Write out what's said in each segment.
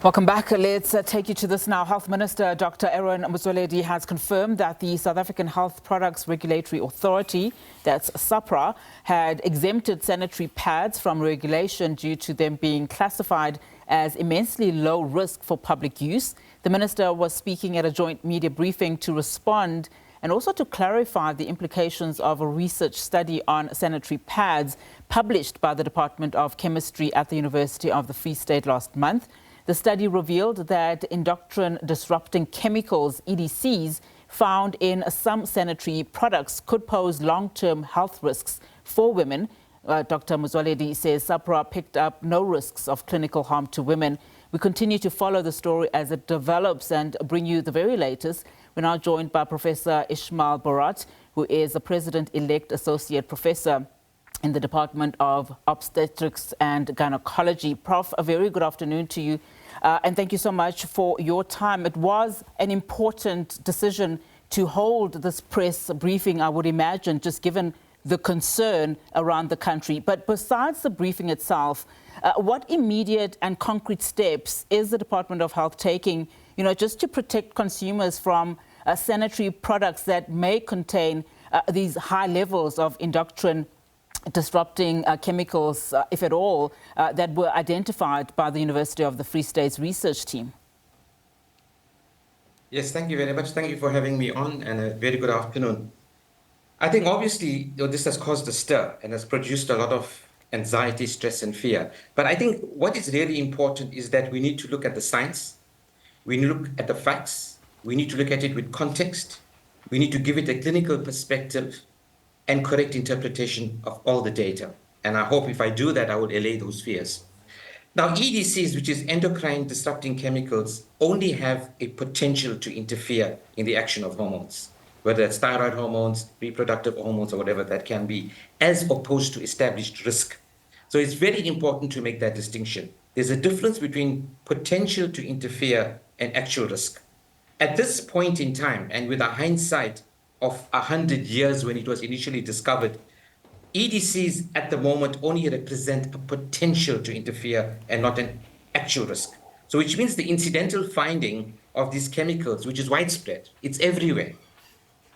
Welcome back. Let's take you to this now. Health Minister Dr. Motsoaledi has confirmed that the South African Health Products Regulatory Authority, that's SAHPRA, had exempted sanitary pads from regulation due to them being classified as immensely low risk for public use. The minister was speaking at a joint media briefing to respond and also to clarify the implications of a research study on sanitary pads published by the Department of Chemistry at the University of the Free State last month. The study revealed that endocrine-disrupting chemicals, EDCs, found in some sanitary products could pose long-term health risks for women. Dr. Motsoaledi says SAHPRA picked up no risks of clinical harm to women. We continue to follow the story as it develops and bring you the very latest. We're now joined by Professor Ismail Bhorat, who is the President-elect Associate Professor in the Department of Obstetrics and Gynaecology. Prof, a very good afternoon to you, and thank you so much for your time. It was an important decision to hold this press briefing, I would imagine, just given the concern around the country. But besides the briefing itself, what immediate and concrete steps is the Department of Health taking, just to protect consumers from sanitary products that may contain these high levels of endocrine-disrupting chemicals, if at all, that were identified by the University of the Free State's research team? Yes, thank you very much. Thank you for having me on, and a very good afternoon. I think obviously this has caused a stir and has produced a lot of anxiety, stress, and fear. But I think what is really important is that we need to look at the science, we need to look at the facts, we need to look at it with context, we need to give it a clinical perspective and correct interpretation of all the data. And I hope if I do that, I will allay those fears. Now, EDCs, which is endocrine-disrupting chemicals, only have a potential to interfere in the action of hormones, whether it's thyroid hormones, reproductive hormones, or whatever that can be, as opposed to established risk. So it's very important to make that distinction. There's a difference between potential to interfere and actual risk. At this point in time, and with a hindsight of 100 years when it was initially discovered, EDCs at the moment only represent a potential to interfere and not an actual risk. So which means the incidental finding of these chemicals, which is widespread, it's everywhere,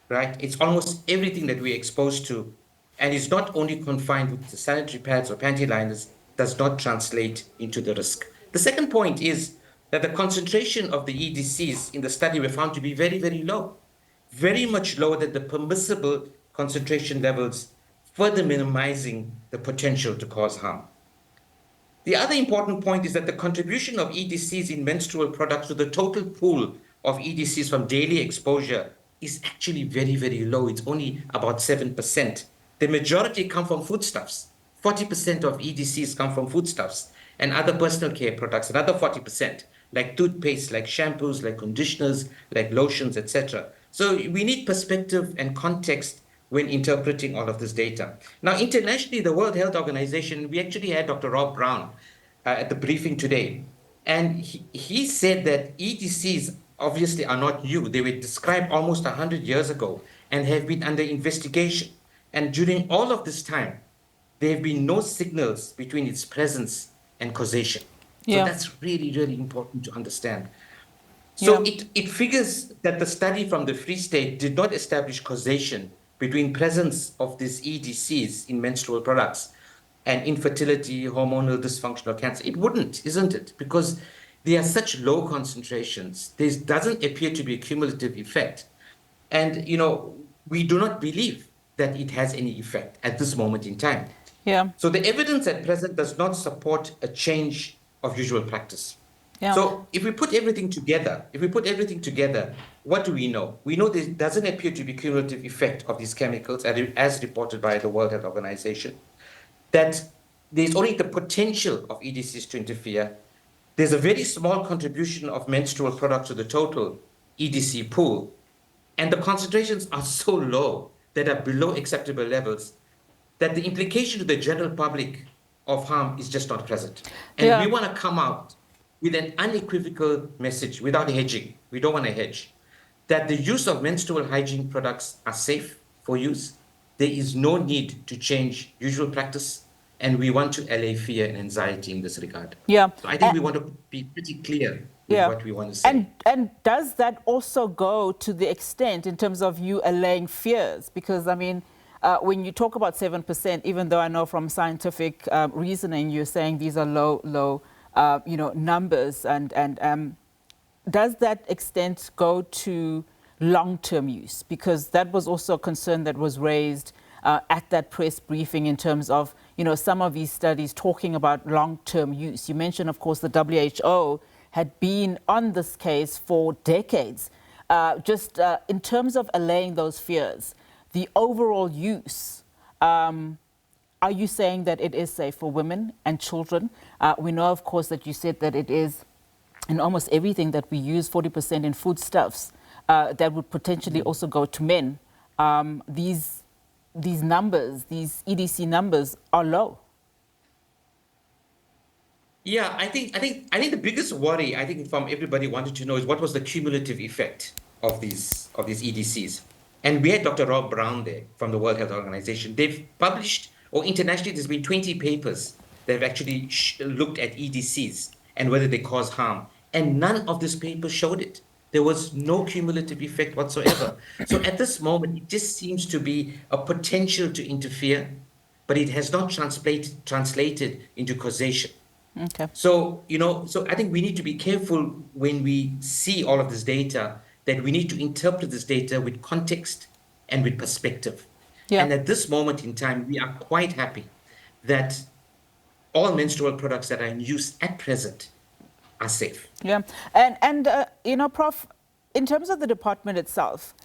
right? It's almost everything that we're exposed to, and it's not only confined with the sanitary pads or panty liners, does not translate into the risk. The second point is that the concentration of the EDCs in the study were found to be very, very low, very much lower than the permissible concentration levels, further minimizing the potential to cause harm. The other important point is that the contribution of EDCs in menstrual products to the total pool of EDCs from daily exposure is actually very, very low. It's only about 7%. The majority come from foodstuffs. 40% of EDCs come from foodstuffs and other personal care products, another 40%, like toothpaste, like shampoos, like conditioners, like lotions, etc. So we need perspective and context when interpreting all of this data. Now, internationally, the World Health Organization, we actually had Dr. Rob Brown at the briefing today, and he said that EDCs obviously are not new. They were described almost 100 years ago and have been under investigation. And during all of this time, there have been no signals between its presence and causation. So that's really, really important to understand. So it figures that the study from the Free State did not establish causation between presence of these EDCs in menstrual products and infertility, hormonal dysfunction, or cancer. It wouldn't, isn't it? Because they are such low concentrations. There doesn't appear to be a cumulative effect. And, we do not believe that it has any effect at this moment in time. So the evidence at present does not support a change of usual practice. So if we put everything together, what do we know? We know there doesn't appear to be cumulative effect of these chemicals as reported by the World Health Organization, that there's only the potential of EDCs to interfere. There's a very small contribution of menstrual products to the total EDC pool, and the concentrations are so low that are below acceptable levels that the implication to the general public of harm is just not present. And we want to come out with an unequivocal message without hedging. We don't want to hedge. That the use of menstrual hygiene products are safe for use. There is no need to change usual practice. and we want to allay fear and anxiety in this regard. Yeah. So I think we want to be pretty clear with Yeah. what we want to say. And does that also go to the extent in terms of you allaying fears? Because, I mean, when you talk about 7%, even though I know from scientific reasoning, you're saying these are low, numbers. And does that extent go to long-term use? Because that was also a concern that was raised at that press briefing in terms of, some of these studies talking about long-term use. You mentioned, of course, the WHO had been on this case for decades. In terms of allaying those fears, the overall use, are you saying that it is safe for women and children? We know, of course, that you said that it is in almost everything that we use, 40% in foodstuffs, that would potentially also go to men. These numbers, these EDC numbers, are low. Yeah, I think the biggest worry I think from everybody wanted to know is what was the cumulative effect of these EDCs. And we had Dr. Rob Brown there from the World Health Organization. They've published, or internationally, there's been 20 papers that have actually looked at EDCs and whether they cause harm. And none of these papers showed it. There was no cumulative effect whatsoever. So at this moment, it just seems to be a potential to interfere, but it has not translated into causation. Okay. So, so I think we need to be careful when we see all of this data, that we need to interpret this data with context and with perspective. Yeah. And at this moment in time, we are quite happy that all menstrual products that are in use at present are safe. Yeah. And Prof, in terms of the department itself,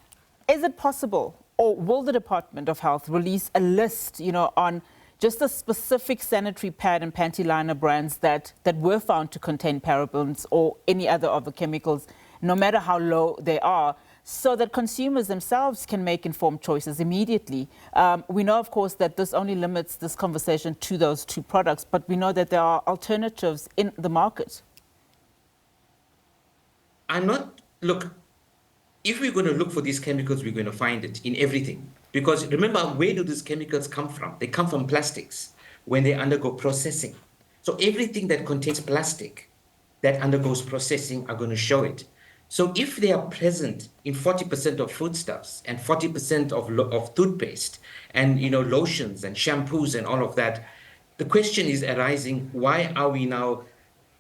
is it possible, or will the Department of Health release a list, on just the specific sanitary pad and panty liner brands that were found to contain parabens or any other of the chemicals, no matter how low they are, so that consumers themselves can make informed choices immediately? We know, of course, that this only limits this conversation to those two products, but we know that there are alternatives in the market. Look, if we're going to look for these chemicals, we're going to find it in everything. Because remember, where do these chemicals come from? They come from plastics when they undergo processing. So everything that contains plastic that undergoes processing are going to show it. So if they are present in 40% of foodstuffs and 40% of toothpaste and lotions and shampoos and all of that, the question is arising, why are we now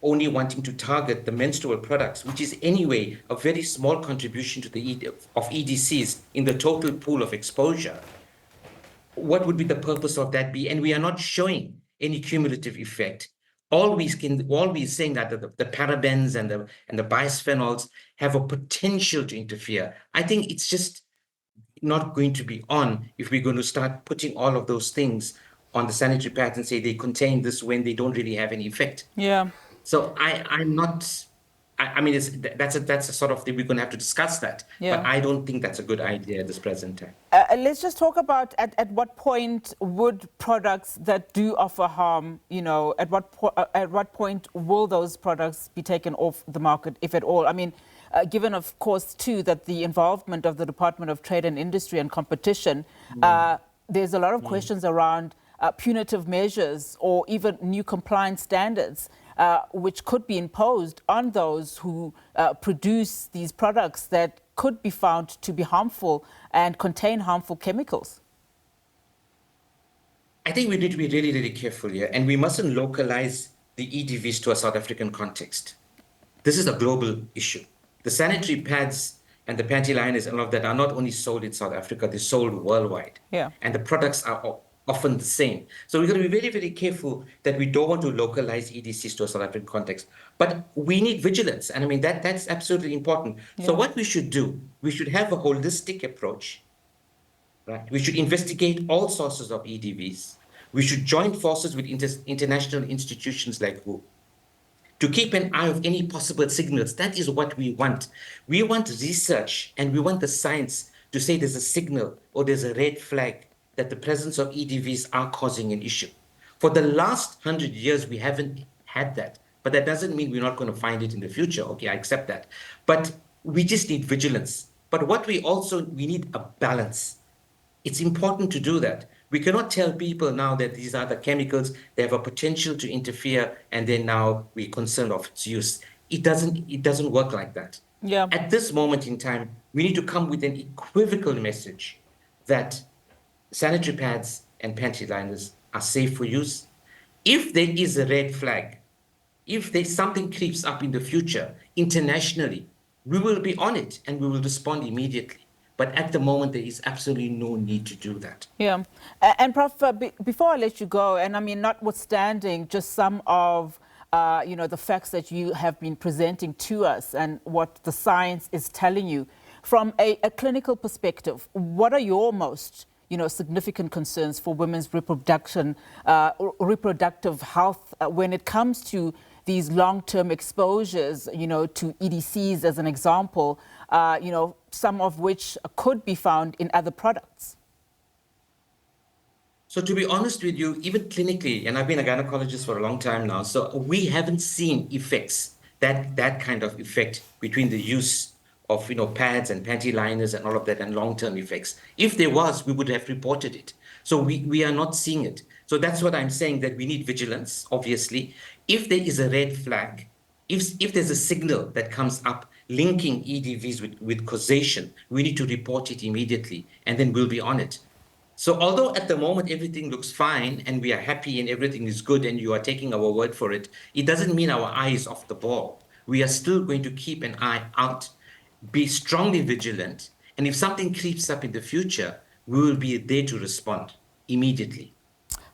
only wanting to target the menstrual products, which is anyway a very small contribution to the EDCs in the total pool of exposure? What would be the purpose of that be? And we are not showing any cumulative effect. All we're saying that the parabens and the bisphenols have a potential to interfere. I think it's just not going to be on if we're going to start putting all of those things on the sanitary pads and say they contain this when they don't really have any effect. Yeah. So I'm not. I mean, that's a sort of thing we're going to have to discuss that. Yeah. But I don't think that's a good idea at this present time. Let's just talk about at what point would products that do offer harm, at what point will those products be taken off the market, if at all? I mean, given, of course, too, that the involvement of the Department of Trade and Industry and Competition, there's a lot of questions around punitive measures or even new compliance standards, which could be imposed on those who produce these products that could be found to be harmful and contain harmful chemicals. I think we need to be really, really careful here, and we mustn't localize the EDVs to a South African context. This is a global issue. The sanitary pads and the panty liners and all of that are not only sold in South Africa, they're sold worldwide. Yeah. And the products are often the same. So we're going to be very, very careful that we don't want to localize EDCs to a South African context. But we need vigilance. And I mean, that's absolutely important. Yeah. So what we should do, we should have a holistic approach, right? We should investigate all sources of EDVs. We should join forces with international institutions like WHO to keep an eye of any possible signals. That is what we want. We want research and we want the science to say there's a signal or there's a red flag that the presence of EDVs are causing an issue. For the last 100 years, we haven't had that. But that doesn't mean we're not going to find it in the future. Okay, I accept that. But we just need vigilance. But what we need a balance. It's important to do that. We cannot tell people now that these are the chemicals, they have a potential to interfere, and then now we're concerned of its use. It doesn't work like that. Yeah. At this moment in time, we need to come with an equivocal message that sanitary pads and panty liners are safe for use. If there is a red flag, if there's something creeps up in the future internationally, we will be on it and we will respond immediately. But at the moment, there is absolutely no need to do that. Yeah. And Prof, before I let you go, and I mean, notwithstanding just some of the facts that you have been presenting to us and what the science is telling you, from a clinical perspective, what are your most significant concerns for women's reproductive health when it comes to these long-term exposures, to EDCs as an example, some of which could be found in other products? So to be honest with you, even clinically, and I've been a gynecologist for a long time now, so we haven't seen effects, that kind of effect between the use of pads and panty liners and all of that and long-term effects. If there was, we would have reported it. So we are not seeing it. So that's what I'm saying, that we need vigilance, obviously. If there is a red flag, if there's a signal that comes up linking EDVs with causation, we need to report it immediately, and then we'll be on it. So although at the moment everything looks fine and we are happy and everything is good and you are taking our word for it, it doesn't mean our eye is off the ball. We are still going to keep an eye out, be strongly vigilant, and if something creeps up in the future, we will be there to respond immediately.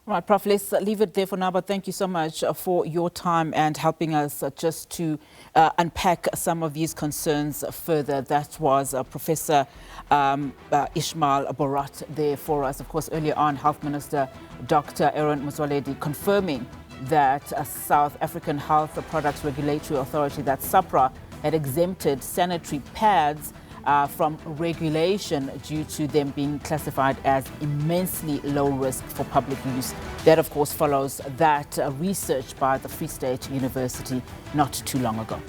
Right, Prof, let's leave it there for now, but thank you so much for your time and helping us just to unpack some of these concerns further. That was Professor Ismail Bhorat there for us. Of course, earlier on, Health Minister Dr. Motsoaledi confirming that South African Health Products Regulatory Authority, that SAHPRA, had exempted sanitary pads from regulation due to them being classified as immensely low risk for public use. That, of course, follows that research by the Free State University not too long ago.